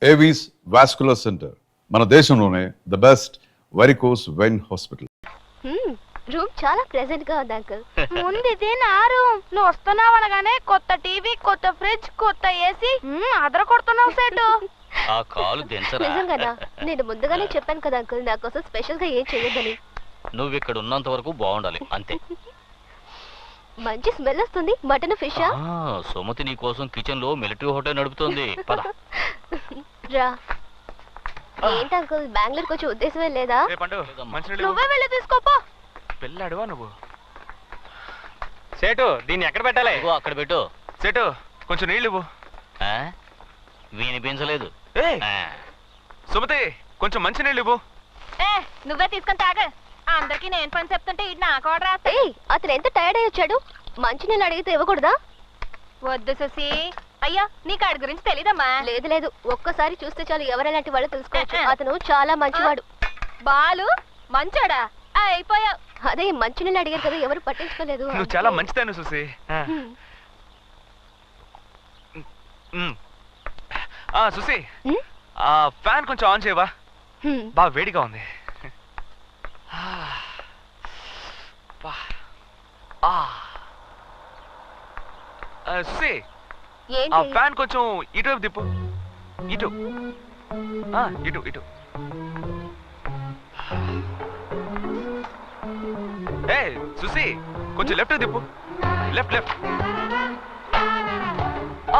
Avis vascular centre, మన దేశంలోనే the best varicose vein hospital. Room చాలా ప్లెజెంట్ గా ఉంది అంకుల్. ముందు ఇది నా రూమ్. నువ్వు వస్తున్నావు అనగానే కొత్త టీవీ, కొత్త ఫ్రిడ్జ్, కొత్త ఏసీ అదర కొడుతున్నావు సేటు. ఆ కాలు దించరా. నిజంగానా? నేను ముందుగానే చెప్పాను కదా అంకుల్, నా కోసం స్పెషల్ గా ఏం చేయొద్దని. నువ్వు ఇక్కడ ఉన్నంత వరకు బాగుండాలి అంతే. మంచి స్మెల్ వస్తుంది. మటన్ ఫిషా? సుమతి నీ కోసం కిచెన్ లో మిలిటరీ హోటల్ నడుపుతోంది. పద రా. ఏంటి అంకుల్, బెంగళూరుకి వచ్చే ఉద్దేశమే లేదా? నువ్వే వెళ్ళి తీసుకోపో. పెళ్ళాడువా నువ్వు? సేటు దీన్ని ఎక్కడ పెట్టాలి? అక్కడ పెట్టు. సేటు కొంచెం నీళ్ళు ఇవ్వు. వినిపించలేదు. సుమతి కొంచెం మంచి నీళ్ళు ఇవ్వు. నువ్వే తీసుకొని తాగ. అందరికి నేను పని చెప్తుంటే ఇది నాకు ఆర్డర్ రాస్తా. అతను ఎంత టైర్డ్ అయ్యి వచ్చాడు. మంచినీళ్ళు అడిగితే ఇవ్వకూడదా? వద్దు శశి. అయ్యా నీకు ఆడి గురించి తెలీదమ్మా? లేదు లేదు, ఒక్కసారి చూస్తే చాలు ఎవరెలాంటి వాళ్ళు తెలుసుకోవచ్చు. అతను చాలా మంచివాడు. బాలు మంచోడా? అయిపోయావు. అదే మంచినీళ్ళు అడిగారు కదా, ఎవరు పట్టించుకోలేదు. నువ్వు చాలా మంచిదాన్ని సుసి. సుసి, ఫ్యాన్ కొంచెం ఆన్ చేయవా? బాగా వేడిగా ఉంది. సుసి, ఆ ఫ్యాన్ కొంచెం ఇటువైపు తిప్పు. ఇటు ఇటు ఇటు. ఏ సుసి, కొంచెం లెఫ్ట్ తిప్పు. Left left.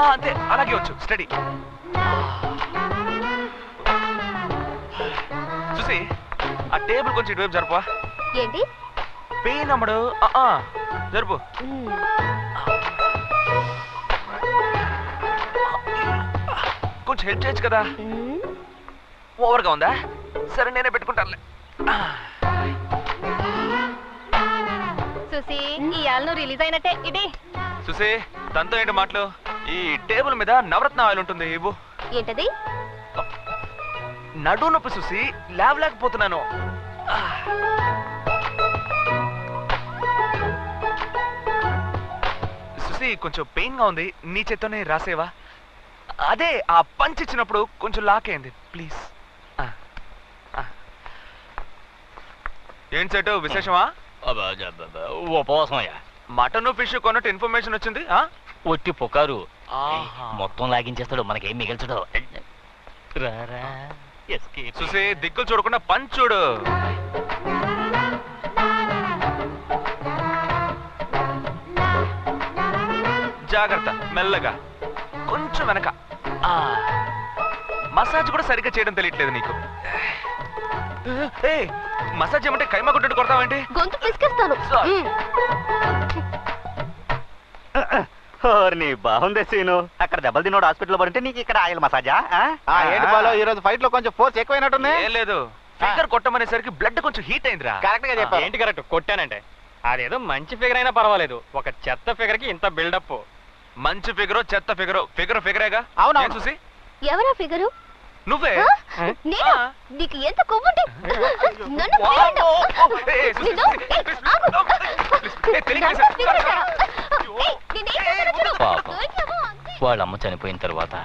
అంతే, అలాగే వచ్చు. స్టడీ. సుసి, ఆ టేబుల్ కొంచెం ఇటువైపు జరుపా. ఏంటి పెయిన్ అమ్మడు? జరుపు. కొంచెం హెల్ప్ చేయొచ్చు కదా. ఓవర్గా ఉందా? సరే నేనే పెట్టుకుంటానులే. సుసి, ఇవాళ నువ్వు రిలీజ్ అయినట్టే. ఇది సుసి, తనతో ఏంటి మాటలు? ఈ టేబుల్ మీద నవరత్న ఆయిల్ ఉంటుంది, ఇవ్వు. ఏంటది? నడు నొప్పి సుసి, లేవలేకపోతున్నాను. సుసి, కొంచెం పెయిన్ గా ఉంది. నీ చేత్తోనే రాసేవా? అదే ఆ పంచ్ ఇచ్చినప్పుడు కొంచెం లాకేయండి ప్లీజ్. ఏం సెట్ విశేషమా? ఉపవాసమయ్యా. మటన్ ఫిష్ కొన్నట్టు ఇన్ఫర్మేషన్ వచ్చింది. ఒట్టి పుకారు. మొత్తం లాగించేస్తాడు, మనకేం మిగిల్చడు. చూసి దిక్కులు చూడకుండా పంచ్ చూడు. జాగ్రత్త, మెల్లగా కొంచెం వెనక. మసాజ్ కూడా సరిగ్గా చేయడం తెలియట్లేదు నీకు. మసాజ్ ఏమంటే కైమా కొట్టు కొడతావేంటి? గొంతు పిసికేస్తాను. బాగుంది సీను. అక్కడ దెబ్బలు తినోడు హాస్పిటల్ పడితే నీకు ఇక్కడ ఆయిల్ మసాజా? ఏంటి బాలో, ఈ రోజు ఫైట్ లో కొంచెం ఫోర్స్ ఎక్కువైనట్టుంది. ఏం లేదు, ఫిగర్ కొట్టమనేసరికి బ్లడ్ కొంచెం హీట్ అయిందిరా. కరెక్ట్ గా చెప్పావు. ఏంటి కరెక్ట్? కొట్టానంటే అదేదో మంచి ఫిగర్ అయినా పర్వాలేదు, ఒక చెత్త ఫిగర్ కి ఇంత బిల్డప్. మంచి ఫిగరో చెత్త ఫిగరో, ఫిగర్ ఫిగరేగా. అవునా చూసి? ఎవరా ఫిగరు? నువ్వే. నీకు ఎంత కొవ్వుంటే వాళ్ళమ్మ చనిపోయిన తర్వాత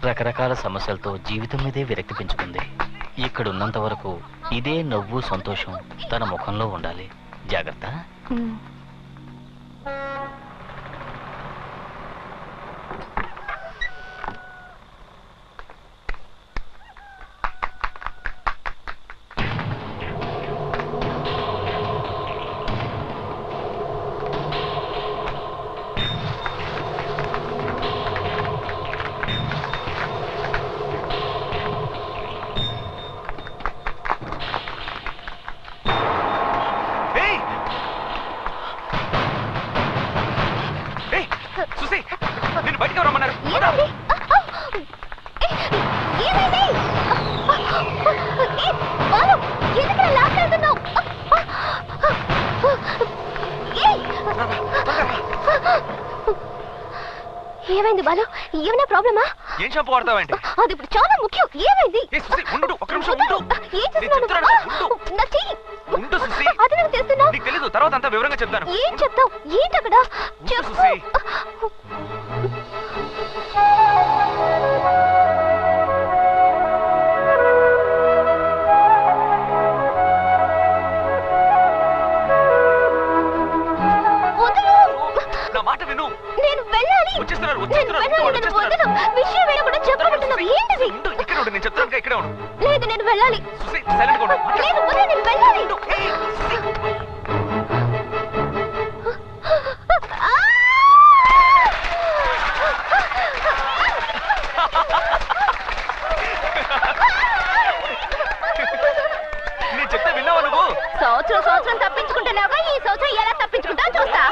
రకరకాల సమస్యలతో జీవితం మీదే విరక్తి పెంచుకుంది. ఇక్కడున్నంత వరకు ఇదే నవ్వు సంతోషం తన ముఖంలో ఉండాలి. జాగ్రత్త. చూసి, నేను బయటకు రమ్మన్నారు. ఏమైంది బాలు? ఏమైనా ప్రాబ్లమా? ఏం షాంపూ వాడతావంటే? అది ఇప్పుడు చాలా ముఖ్యం. ఏమైంది? ఒక్క నిమిషం ఉండు. ఏం చేస్తున్నావు? నా చెయ్యి ఉండు సుసి. అది నాకు చేస్తున్నావు. నీకు తెలీదు, తర్వాత అంతా వివరంగా చెప్తాను. ఏం చెప్తావు? ఏంటి అక్కడ? సుసి. సైలెంట్ గా ఇక్కడే ఉండు. లేదు నేను వెళ్ళాలి. సుసి సైలెంట్ గా ఉండు. లేదు వదిలే, నేను వెళ్ళాలి. ఏయ్, సుసి. నేను చెప్తే విన్నావా నువ్వు? సంవత్సరం తప్పించుకుంటున్నావుగా, ఈ సంవత్సరం ఎలా తప్పించుకుంటా చూస్తా.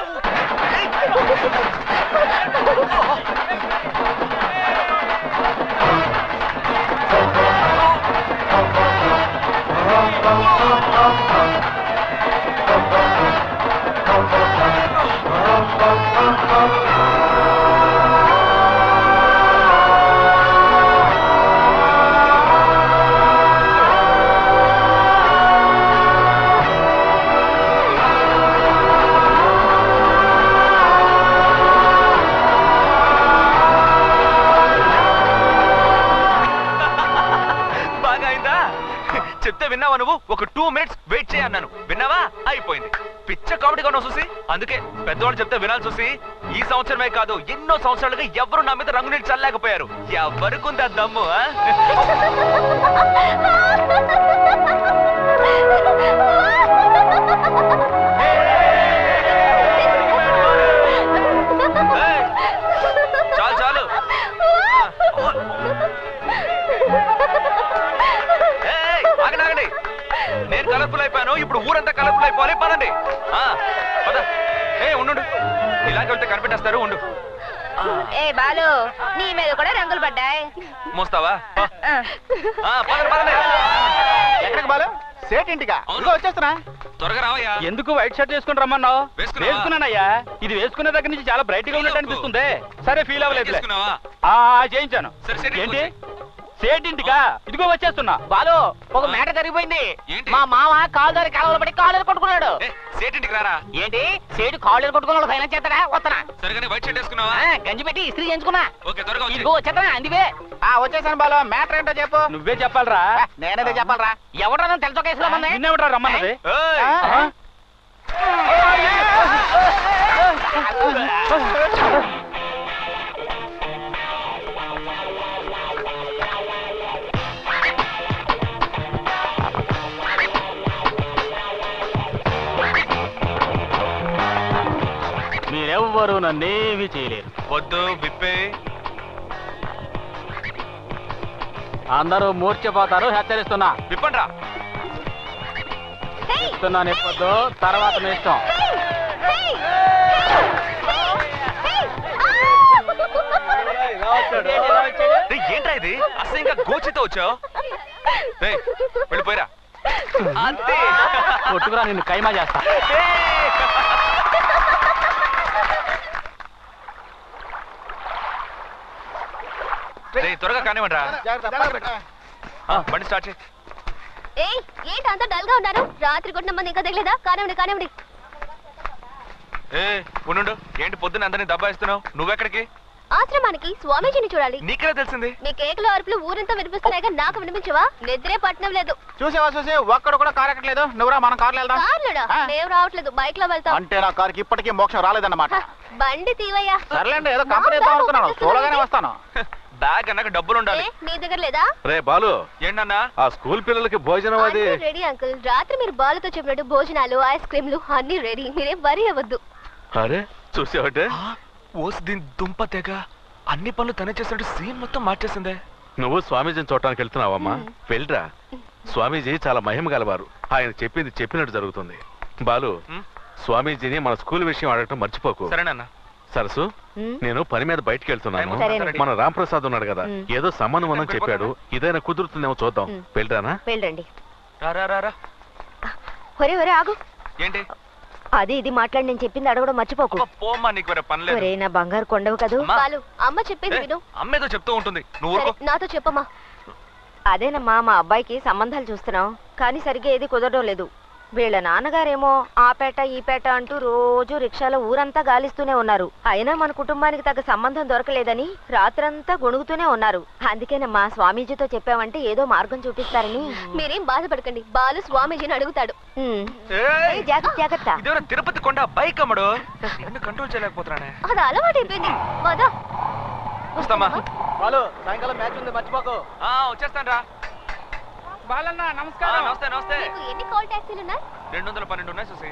చెప్తే విన్నావా నువ్వు? ఒక 2 minutes వెయిట్ చేయన్నాను, విన్నావా? అయిపోయింది. పిచ్చ కామెడీగా ఉన్నావు చూసి. అందుకే పెద్దవాళ్ళు చెప్తే వినాలి చూసి. ఈ సంవత్సరమే కాదు, ఎన్నో సంవత్సరాలుగా ఎవరు నా మీద రంగు నీళ్ళు చల్లలేకపోయారు. ఎవరికి ఉంది ఆ దమ్ము? చాలు చాలు. ఆగండి, నేను కలర్ఫుల్ అయిపోయాను, ఇప్పుడు ఊరంతా కలర్ఫుల్ అయిపోవాలి. పదండి. పద. ఉండు, ఇలాగే వెళ్తే కనిపెట్టేస్తారు. ఉండు. ఏ బాలు, నీ మీద కూడా రంగులు పడ్డాయి. మోస్తావా? పదండి పదండి. ఎక్కడికి బాలు? సేట్ ఇంటికా? ఇదిగో వచ్చేస్తున్నా. త్వరగా రావయ్యా. ఎందుకు వైట్ షర్ట్ వేసుకుని రమ్మన్నావు? వేసుకున్నావా? వేసుకున్నానయ్యా. ఇది వేసుకునే దగ్గర నుంచి చాలా బ్రైట్ గా ఉన్నట్టు అనిపిస్తుంది. సరే, ఫీల్ అవ్వలేదు. చేసుకున్నావా? చేయించాను. సరే, సరే, ఏంటి సేటింటికా? ఇదిగో వచ్చేస్తున్నా. బాలు, ఒక మేట జరిగిపోయింది. ఏంటి? మా మామ కాలు దారి కాలువలో పడి కాళ్ళు కొట్టుకున్నాడు. సేటింటికి రారా. ఏంటి సేటు కాళ్ళు కొట్టుకున్నాడు? ఫైనాన్స్ చేస్తాడా? వస్తానా? సరిగానే వైట్ షర్ట్ వేసుకున్నావా? గంజి పెట్టి ఇస్త్రీ చేయించుకున్నా. ఓకే, త్వరగా వచ్చేయ్. ఇదిగో వచ్చేస్తానా? అందివే. వచ్చేసాను బాలు. మ్యాటర్ ఏంటో చెప్పు. నువ్వే చెప్పాలరా. నేనేదో చెప్పాలరా. ఎవడన్నా తెలుసో కేసులో మంది? నిన్నెవడరా రమ్మన్నది? ఏయ్! మీరెవ్వరూ నన్నేమీ చేయలేరు. వద్దు, విప్పే. అందరూ మూర్ఛపోతారు. హెచ్చరిస్తున్నా. విప్పండ్రా. చెప్తున్నా, నిప్పొద్దు. తర్వాత మీ ఇష్టం. ఏంట్రా ఇది? అసలు ఇంకా గోచితో వచ్చావు? వెళ్ళిపోయిరా. అంతే. కొట్టుకురా, నిన్ను కైమా చేస్తా. త్వరగా కానివ్వండిరా. బండి స్టార్ట్ చేయి. ఏంటి అంత డల్ గా ఉన్నారు? రాత్రి కొట్టిన మంది ఇంకా తగలేదా? కానివ్వండి. ఉండు. ఏంటి పొద్దున్న అందరినీ దబ్బాయిస్తున్నావు? నువ్వెక్కడికి? ఆశ్రమానికి స్వామీజీని చూడాలి. నీకెలా తెలిసింది? నీ కేకుల అరుపులు ఊరంతా వినిపిస్తున్నాయిగా, నాకు వినిపించవా? నిద్రే పట్టణం లేదు. చూసేవా చూసే ఒక్కడు కూడా కారు ఎక్కట్లేదు. నువ్వురా, మనం కార్లో వెళ్దాం. కార్లుడా? మేము రావట్లేదు, బైక్ లో వెళ్తాం. అంటే నా కారుకి ఇప్పటికీ మోక్షం రాలేదన్నమాట. బండి తీవయ్యా. సర్లేండి, ఏదో కంపెనీ ఇద్దాం అనుకున్నాను. చూడగానే వస్తాను. బ్యాగ్ అన్నాక డబ్బులు ఉండాలి. నీ దగ్గర లేదా? రే బాలు, ఏంటన్నా? ఆ స్కూల్ పిల్లలకి భోజనం అది రెడీ అంకుల్. రాత్రి మీరు బాలుతో చెప్పినట్టు భోజనాలు, ఐస్ క్రీమ్లు అన్ని రెడీ. మీరేం వరి అవ్వద్దు. అరే చూసావటే, ఓసి దీని దుంప తెగ అన్ని పనులు తనే చేసినట్టు సీన్ మొత్తం మార్చేసిందే. నువ్వు స్వామీజీని చూడటానికి వెళ్తున్నావమ్మా? వెళ్ళరా. స్వామీజీ చాలా మహిమ గలవారు. ఆయన చెప్పింది చెప్పినట్టు జరుగుతుంది. బాలు, స్వామీజీని మన స్కూల్ విషయం అడగటం మర్చిపోకు. సరేనన్నా. సరసు, నేను పని మీద బయటికి వెళ్తున్నాను. సరేనండి. మన రాంప్రసాద్ ఉన్నాడు కదా, ఏదో సంబంధం ఉందని చెప్పాడు. ఇదైనా కుదురుతుందేమో చూద్దాం. వెళ్ళరానా? వెళ్ళండి. రా. ఒరే ఆగు. ఏంటి? అది ఇది మాట్లాడి నేను చెప్పింది అడగడం మర్చిపోకు. పోమ్మా, నీకు వేరే పని లేదు. నా బంగారు కొండవు కదూ. బాలు, అమ్మ చెప్పింది విను. అమ్మేదో చెప్తూ ఉంటుంది, నువ్వు ఊరుకో. నాతో చెప్పమ్మా. అదేనమ్మా, మా అబ్బాయికి సంబంధాలు చూస్తున్నాం, కానీ సరిగ్గా ఏది కుదరడం లేదు. వీళ్ళ నాన్నగారేమో ఆ పేట ఈ పేట అంటూ రోజు రిక్షాలో ఊరంతా గాలిస్తూనే ఉన్నారు. అయినా మన కుటుంబానికి తగ్గ సంబంధం దొరకలేదని రాత్రంతా గొణుగుతూనే ఉన్నారు. అందుకేనమ్మా స్వామీజీతో చెప్పామంటే ఏదో మార్గం చూపిస్తారని. మీరేం బాధపడకండి, బాలు స్వామీజీని అడుగుతాడు. జాగ్రత్త. ఇదేమైనా తిరుపతి కొండ బైక్ అమ్మడు, కంట్రోల్ చేయలేకపోతున్నానే. అది అలవాటైపోయింది. వస్తామా? బాలు, సాయంకాలం మ్యాచ్ ఉంది, మర్చిపోకు. వచ్చేస్తాను రా. బాలన్న ఆ, నమస్కారం. నమస్తే నమస్తే మీకు ఎన్ని కాల్ ట్యాక్సీలు ఉన్నాయి? 212 ఉన్నాయి చూసి.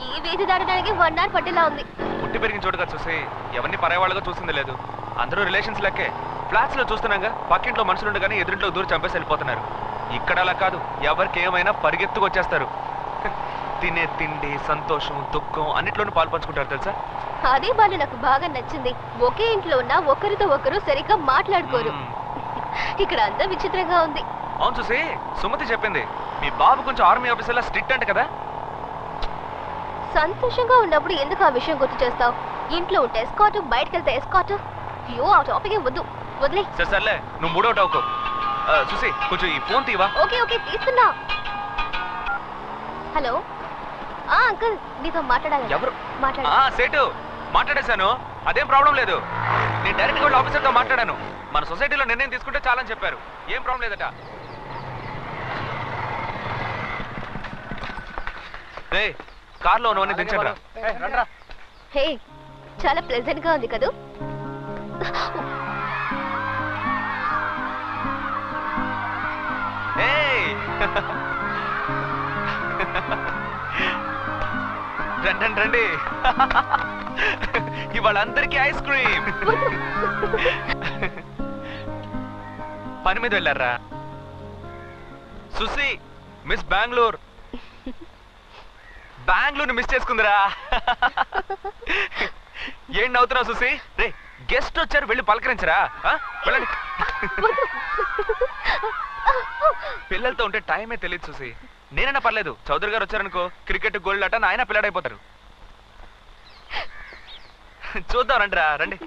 ఈ వీధి దాటడానికి 1 అవర్ పట్టేలా ఉంది. పుట్టి పెరిగిన చోటుగా చూసి ఎవరిని పరాయవాళ్ళగా చూసింది లేదు. అందరూ రిలేషన్స్ లెక్కే. ఫ్లాట్స్ లో చూస్తున్నాగా పక్కింట్లో మనుషులుండగానే ఎదురింట్లో దూరం చంపేసి వెళ్ళిపోతున్నారు. ఇక్కడ అలా కాదు, ఎవరికి ఏమైనా పరిగెత్తుకు వచ్చేస్తారు. తినే తిండి, సంతోషం, దుఃఖం అన్నిట్లోనూ పాలు పంచుకుంటారు తెలుసా. అదే బాలు నాకు బాగా నచ్చింది. ఒకే ఇంట్లో ఉన్న ఒకరితో ఒకరు సరిగ్గా మాట్లాడుకోరు. ఇక్కడ అంతా విచిత్రంగా ఉంది. అవును చూసి, సుమతి చెప్పింది మీ బాబు కొంచెం ఆర్మీ ఆఫీసర్లా స్ట్రిక్ట్ అంట కదా. సంతోషంగా ఉన్నప్పుడు ఎందుకు ఆ విషయం గుర్తు చేస్తావు? ఇంట్లో ఉంటే ఎస్కాట్, బయటకు వెళ్తే ఎస్కాట్. అయ్యో ఆ టాపిక్ వద్దు, వదిలే. సరే సర్లే, నువ్వు మూడో అవుకో. చూసి కొంచెం ఈ ఫోన్ తీవా. ఓకే ఓకే తీస్తున్నా. హలో అంకుల్, నీతో మాట్లాడాలి. ఎవరు? మాట్లాడు. సేటు మాట్లాడేశాను, అదేం ప్రాబ్లం లేదు. నేను డైరెక్ట్ గా ఆఫీసర్తో మాట్లాడాను. మన సొసైటీలో నిర్ణయం తీసుకుంటే చాలని చెప్పారు. ఏం ప్రాబ్లం లేదట. రే కార్లో ఉన్నవన్నీ దించండి రా. హే, చాలా ప్లెజెంట్ గా ఉంది కదూ? రండి రండి, ఇవాళ అందరికీ ఐస్ క్రీమ్. పని మీద వెళ్ళారా సుసి? మిస్ బెంగళూరు మిస్ చేసుకుందిరా. ఏం నవ్వుతున్నావు సుసి? రే గెస్ట్ వచ్చారు, వెళ్ళి పలకరించరా. వెళ్ళండి. పిల్లలతో ఉంటే టైమే తెలియదు చూసి. నేనైనా పర్లేదు, చౌదరి గారు వచ్చారనుకో క్రికెట్ గోల్డ్ ఆట నాయన పిల్లాడైపోతారు. చూద్దాం రండిరా, రండి.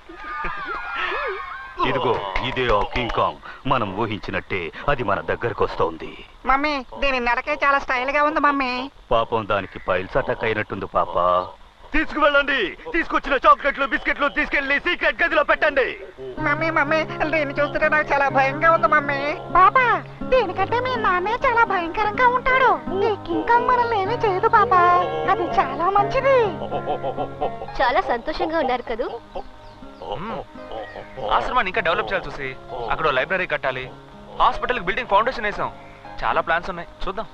ఇదిగో ఇదే ఆ కింగ్ కాంగ్. మనం ఊహించినట్టే అది మన దగ్గరకు వస్తోంది. మమ్మీ దీని నడకే చాలా స్టైల్ గా ఉంది మమ్మీ. పాపం దానికి పైల్స్ అటాక్ అయినట్టుంది పాప. తీసుకువెళ్ళండి, తీసుకొచ్చిన చాక్లెట్లు బిస్కెట్లు తీసుకెళ్లి సీక్రెట్ గదిలో పెట్టండి. మమ్మీ మమ్మీ దీన్ని చూస్తుంటే నాకు చాలా భయంగా ఉంది మమ్మీ. పాపా దీనికంటే మీ నాన్నే చాలా భయంకరంగా ఉంటాడు. ఈ కింగ్ కాంగ్ మనల్ని ఏమీ చేయదు పాపా, అది చాలా మంచిది. చాలా సంతోషంగా ఉన్నారు కదూ? ఆశ్రమాన్ని ఇంకా డెవలప్ చేయాలి చూసి. అక్కడ లైబ్రరీ కట్టాలి, హాస్పిటల్ బిల్డింగ్ ఫౌండేషన్ వేసాం. చాలా ప్లాన్స్ ఉన్నాయి, చూద్దాం.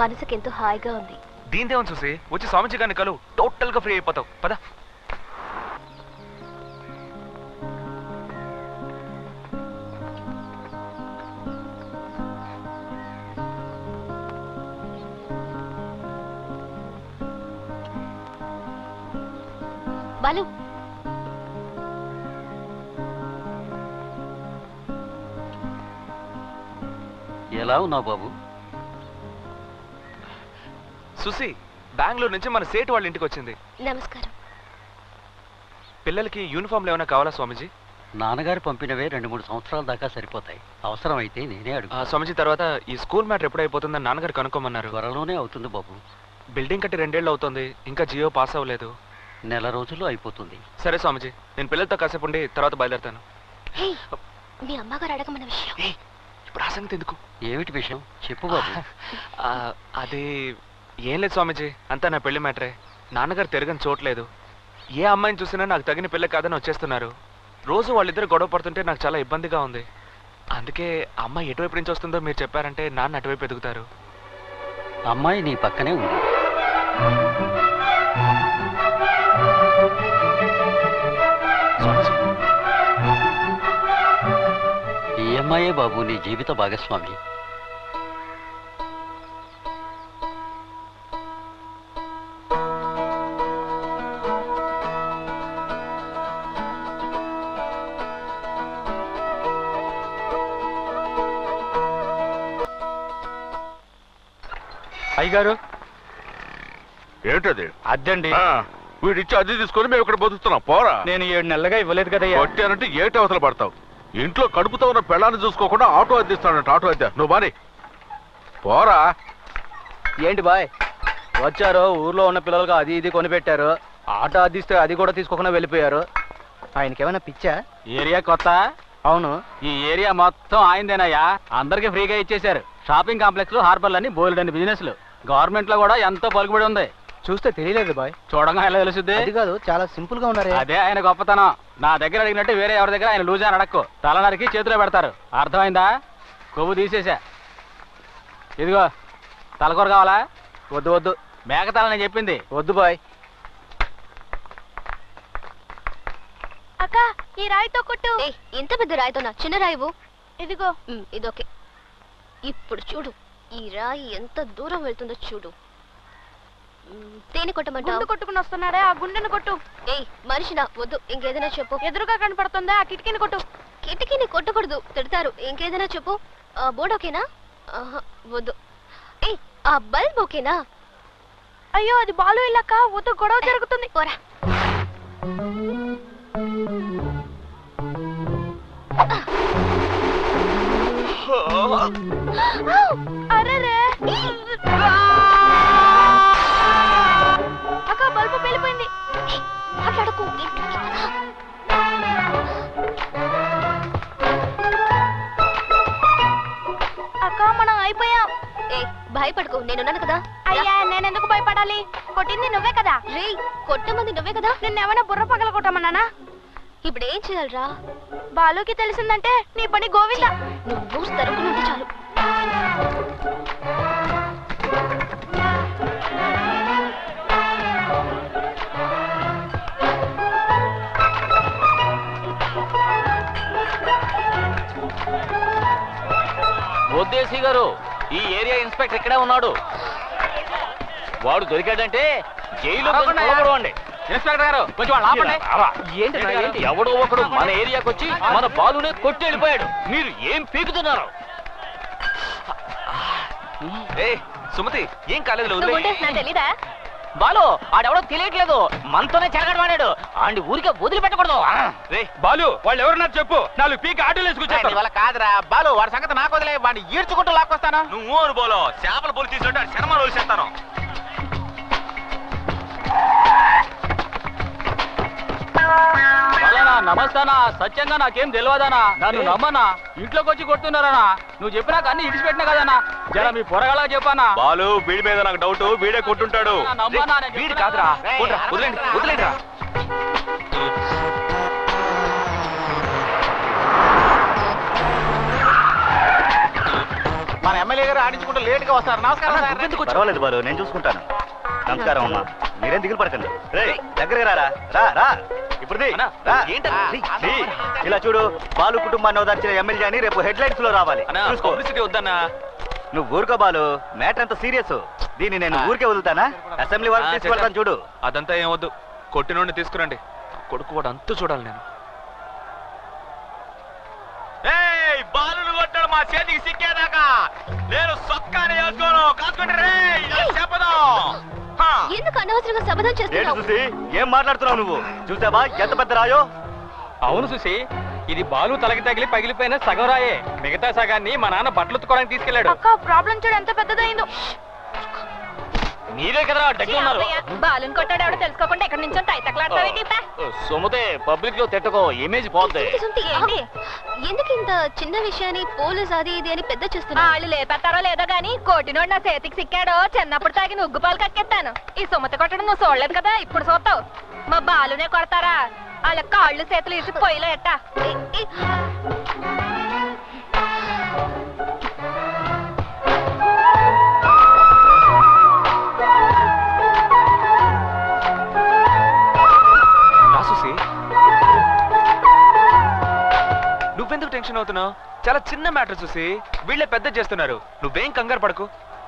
మనసుకి ఎంతో హాయిగా ఉంది. దీనిదేమని చూసి, వచ్చి స్వామిజీ గారిని కలు, టోటల్ గా ఫ్రీ అయిపోతావు. పద. బాలు, ఎలా ఉన్నావు బాబు? సుసి బెంగళూరు నుంచి మన సేటు వాళ్ళ ఇంటికి వచ్చింది. నమస్కారం. పిల్లలకి యూనిఫామ్లు ఏమైనా కావాలా స్వామిజీ? నాన్నగారు పంపినవే 2-3 సంవత్సరాల దాకా సరిపోతాయి. అవసరమైతే నేనే అడుగు. స్వామిజీ తర్వాత ఈ స్కూల్ మ్యాటర్ ఎప్పుడైపోతుందని నాన్నగారు కనుక్కోమన్నారు. త్వరలోనే అవుతుంది బాబు. బిల్డింగ్ కట్టి 2 ఏళ్ళు అవుతుంది, ఇంకా జియో పాస్ అవ్వలేదు. నెల రోజుల్లో అయిపోతుంది. సరే స్వామిజీ, నేను పిల్లలతో కాసేపు ఉండి తర్వాత బయలుదేరుతాను. హే, మీ అమ్మగారు అడగమన్న విషయం. ఇప్పుడు ఆ సంగతి ఎందుకు? ఏమిటి విషయం చెప్పు బాబు. అది ఏం లేదు స్వామిజీ, అంతా నా పెళ్లి మ్యాటరే. నాన్నగారు తిరగని చోట్లేదు. ఏ అమ్మాయిని చూసినా నాకు తగిన పిల్ల కాదని వచ్చేస్తున్నారు. రోజు వాళ్ళిద్దరు గొడవ పడుతుంటే నాకు చాలా ఇబ్బందిగా ఉంది. అందుకే అమ్మాయి ఎటువైపు నుంచి వస్తుందో మీరు చెప్పారంటే నాన్న అటువైపు ఎదుగుతారు. అమ్మాయి నీ పక్కనే ఉంది. ఈ అమ్మాయే బాబు నీ జీవిత భాగస్వామి. అయ్యగారు ఏమిటది? అద్దండి. వీడిచ్చి అద్దె తీసుకొని మేము ఇక్కడ బతుకుతున్నాం. పోరా. నేను 7 నెలలుగా ఇవ్వలేదు కదయ్యా. కొట్టానంటే ఏటి అవతల పడతావు. ఇంట్లో కడుపుతో ఉన్న పెళ్ళాన్ని చూసుకోకుండా ఆటో అద్దెస్తానంట. ఆటో అద్దె నువ్వు బాని పోరా. ఏంటి బాయ్ వచ్చారు, ఊర్లో ఉన్న పిల్లలకు అది ఇది కొనిపెట్టారు. ఆటో అద్దిస్తే అది కూడా తీసుకోకుండా వెళ్ళిపోయారు. ఆయనకేమైనా పిచ్చా? ఏరియా కొత్త? అవును, ఈ ఏరియా మొత్తం ఆయనదేనయ్యా. అందరికి ఫ్రీగా ఇచ్చేశారు. షాపింగ్ కాంప్లెక్స్, హార్బర్లని బోల్డని బిజినెస్లు. గవర్నమెంట్ లో కూడా ఎంతో పలుకుబడి ఉంది. చూస్తే తెలియలేదు బాయ్, చూడంగా ఎలా తెలుసుద్ది? అది కాదు, చాలా సింపుల్ గా ఉన్నారు. అదే ఆయన గొప్పతనం. నా దగ్గర అడిగినట్టు వేరే ఎవరి దగ్గర ఆయన లూజ్ అని అడక్కు. తల నరికి చేతిలో పెడతారు. అర్థమైందా? కొవ్వు తీసేసా. ఇదిగో తలకూర కావాలా? వద్దు వద్దు, మేకతలని చెప్పింది. వద్దు బాయ్. అక్క ఈ రాయితో కొట్టు. ఇంత పెద్ద రాయితోనా? చిన్న రాయివు. ఇదిగో. ఇదొకే. ఇప్పుడు చూడు ఈ రాయి ఎంత దూరం వెళ్తుందో చూడు. దేని కొట్టమంటావు? కొట్టుకుని వస్తున్నాడే ఆ గుండెను కొట్టు. ఏయ్ మనిషినా? వద్దు, ఇంకేదైనా చెప్పు. ఎదురుగా కనపడుతుందా ఆ కిటికీని కొట్టు. కిటికీని కొట్టకూడదు, తిడతారు. ఇంకేదైనా చెప్పు. బోర్డు ఓకేనా? వద్దు. ఏయ్ ఆ బల్బ్ ఓకేనా? అయ్యో అది బాలు ఇల్లక్క, వద్దు, గొడవ జరుగుతుంది. పోరా. అరే అక్క బల్బు వెళ్ళిపోయింది. మాట్లాడకు. అక్క మనం అయిపోయాం. ఏ భయపడకు, నేనున్నాను కదా. అయ్యా నేనెందుకు భయపడాలి? కొట్టింది నువ్వే కదా. రే కొట్టమంది నువ్వే కదా. నిన్నేమైనా బుర్ర పగల కొట్టమన్నానా? ఇప్పుడు ఏం చేయాలరా? బాలుకి తెలిసిందంటే నీ పని గోవింద. నువ్వు తరుపునుంటే చాలు. బొద్దేసి గారు, ఈ ఏరియా ఇన్స్పెక్టర్ ఇక్కడే ఉన్నాడు. వాడు దొరికాడంటే జైలు అండి. ఇన్స్పెక్టర్ గారు కొంచెం వాళ్ళు ఆపండి. ఏంటి? ఎవడో ఒకడు మన ఏరియాకి వచ్చి మన బాలునే కొట్టి వెళ్ళిపోయాడు. మీరు ఏం పీకుతున్నారు? సుమతి ఏం కాలేదు. తెలీదా? బాలు ఆడెవడో తెలియట్లేదు, మనతోనే చెరగడవాడాడు. ఆడి ఊరికే వదిలిపెట్టకూడదు. రే బాలు, వాళ్ళు ఎవరన్నా చెప్పు, 4 పీక ఆటోలు వేసుకొచ్చారు. వాళ్ళ కాదురా బాలు, వాడి సంగతి నాకు వదిలే. వాడిని ఈడ్చుకుంటూ లాక్కొస్తాను. నువ్వు అని బోలో చేపల పొలి తీసుకుంటే శర్మలు వదిలేస్తాను. నమస్తానా, సత్యంగా నాకేం తెలియదానా? నన్ను నమ్మనా? ఇంట్లోకి వచ్చి కొడుతున్నారనా? నువ్వు చెప్పినాక అన్ని ఇడిచిపెట్టినా కదనా? జర మీ పొరగలా చెప్పానా? బాలు వీడి మీద నాకు డౌట్, వీడే కొట్టుంటాడు. వీడి కాదురా, వదిలేండి వదిలేండిరా. మన ఎమ్మెల్యే గారు ఆడించుకుంటూ లేట్ గా వస్తారు. నమస్కారం. పర్వాలేదు బాలు, నేను చూసుకుంటాను. నమస్కారం అమ్మా, మీరేం దిగులు పడకండి. రే దగ్గరగా రా రా. ఇప్పుడు ఇలా చూడు, బాలు కుటుంబాన్ని ఓదార్చిన ఎమ్మెల్యే అని రేపు హెడ్లైన్స్ లో రావాలి. వద్దన్నా. నువ్వు ఊరుకో బాలు, మ్యాటర్ అంత సీరియస్. దీన్ని నేను ఊరికే వదులుతానా? అసెంబ్లీ వరకు తీసుకెళ్తాను చూడు. అదంతా ఏం వద్దు, కొట్టినోడిని తీసుకురండి. కొడుకు వాడు అంతా చూడాలి నేను. బాలు కొట్టాడు మా చేతికి సిక్కేదాకా నేను సొక్కానే వేసుకోను. కాసుకుంటే ఎందుకు అనవసరంగా శపథం చేస్తున్నావు? చూసి ఏం మాట్లాడుతున్నావు నువ్వు? చూసావా ఎంత పెద్ద రాయో? అవును చూసి, ఇది బాలు తలకి తగిలి పగిలిపోయిన సగం రాయే. మిగతా సగాన్ని మా నాన్న బట్టలు ఉతుకోవడానికి తీసుకెళ్లాడు. అక్క ప్రాబ్లం చూడు ఎంత పెద్దదైందో. మీరే కదా అడ్డకి ఉన్నారు. బాలుని కొట్టాడు ఎవడో తెలుసుకోకుండా ఎక్కడి నుంచో తైతక్కలాడతావేంటి? సుమతే, పబ్లిక్ లో తిట్టకో, ఇమేజ్ పోద్ది. ఎందుకు ఇంత చిన్న విషయాన్ని పోలీస్ అది ఇది అని పెద్ద చేస్తున్నా? వాళ్ళు లేపెత్తారో లేదో గానీ కోటినోడు నా చేతికి సిక్కాడో చిన్నప్పుడు తాగిన ఉగ్గు పాలు కక్కెత్తాను. ఈ సుమతి కొట్టడం నువ్వు చూడలేదు కదా, ఇప్పుడు చూస్తావు. మా బాలునే కొడతారా? వాళ్ళ కాళ్ళు చేతులు ఇసి పొయ్యిలో ఎట్టా. నువ్వెందుకు టెన్షన్ అవుతున్నావు? చాలా చిన్న మ్యాటర్ చూసి వీళ్ళే పెద్ద చేస్తున్నారు. నువ్వేం కంగారు పడకు.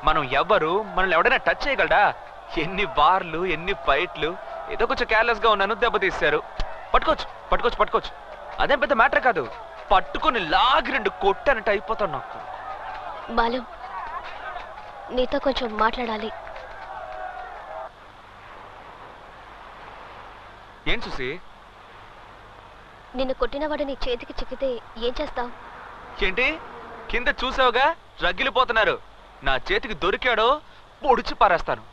మనం ఎవ్వరు మనల్ని ఎవడైనా టచ్ చేయగలడా? ఎన్ని వార్లు, ఎన్ని ఫైట్లు. ఏదో కొంచెం కేర్లెస్ గా ఉన్నాను, దెబ్బతీశారు. పట్టుకోవచ్చు. అదేం పెద్ద మ్యాటర్ కాదు. పట్టుకుని లాగి 2 కొట్టానంటే అయిపోతాను. నాకు బాలు, నీతో కొంచెం మాట్లాడాలి. ఏం చూసి? నిన్ను కొట్టినవాడు నీ చేతికి చిక్కితే ఏం చేస్తావు? ఏంటి కింద చూసావుగా, రగిలిపోతున్నారు. నా చేతికి దొరికాడో పొడిచి పారేస్తాను.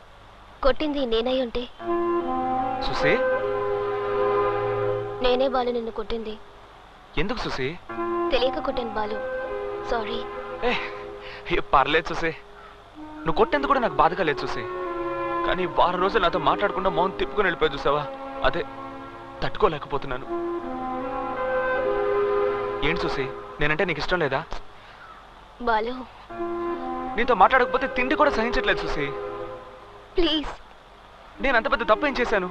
కొట్టింది నేనై ఉంటే? సుసి, నేనే బాలు నిన్ను కొట్టింది. ఎందుకు సుసి? తెలియక కొట్టాను బాలు, సారీ. పర్లేదు సుసి, నువ్వు కొట్టేందుకు కూడా నాకు బాధగా లేదు సుసి. కానీ వారం రోజులు నాతో మాట్లాడకుండా మౌన్ తిప్పుకొని వెళ్ళిపోయి చూసావా, అదే తట్టుకోలేకపోతున్నాను. ఏంటి సుసి, నేనంటే నీకు ఇష్టం లేదా? బాలు నీతో మాట్లాడకపోతే తిండి కూడా సహించట్లేదు సుసి. ప్లీజ్. నేను అంత పెద్ద తప్పు ఏం చేశాను?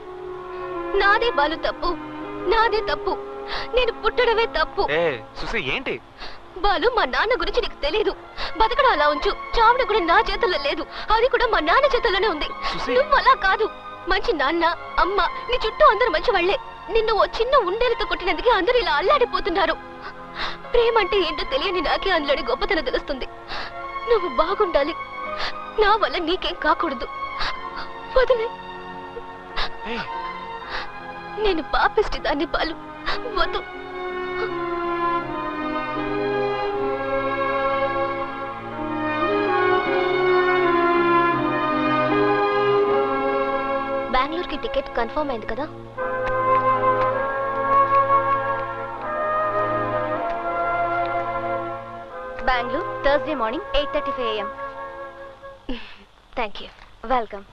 నాదే బాలు తప్పు, నాదే తప్పు. నేను పుట్టడమే తప్పు. ఏ సుసి ఏంటి? బాలు, మా నాన్న గురించి నీకు తెలీదు. బతకడం అలా ఉంచు, చావడం కూడా నా చేతుల్లో లేదు. అది కూడా మా నాన్న చేతుల్లోనే ఉంది. నువ్వు అలా కాదు. మంచి నాన్న, అమ్మ, నీ చుట్టూ అందరూ మంచి వాళ్లే. నిన్ను ఓ చిన్న ఉండేలతో కొట్టినందుకే అందరూ ఇలా అల్లాడిపోతున్నారు. ప్రేమ అంటే ఏంటో తెలియని నాకే అందులోని గొప్పతనం తెలుస్తుంది. నువ్వు బాగుండాలి. నా వల్ల నీకేం కాకూడదు. వదిలే. నేను పాపిష్టి దాన్ని బాలు. వద్దు. బెంగళూరుకి టికెట్ కన్ఫర్మ్ అయింది కదా? Bengaluru Thursday morning 8:35 AM. Thank you. Welcome.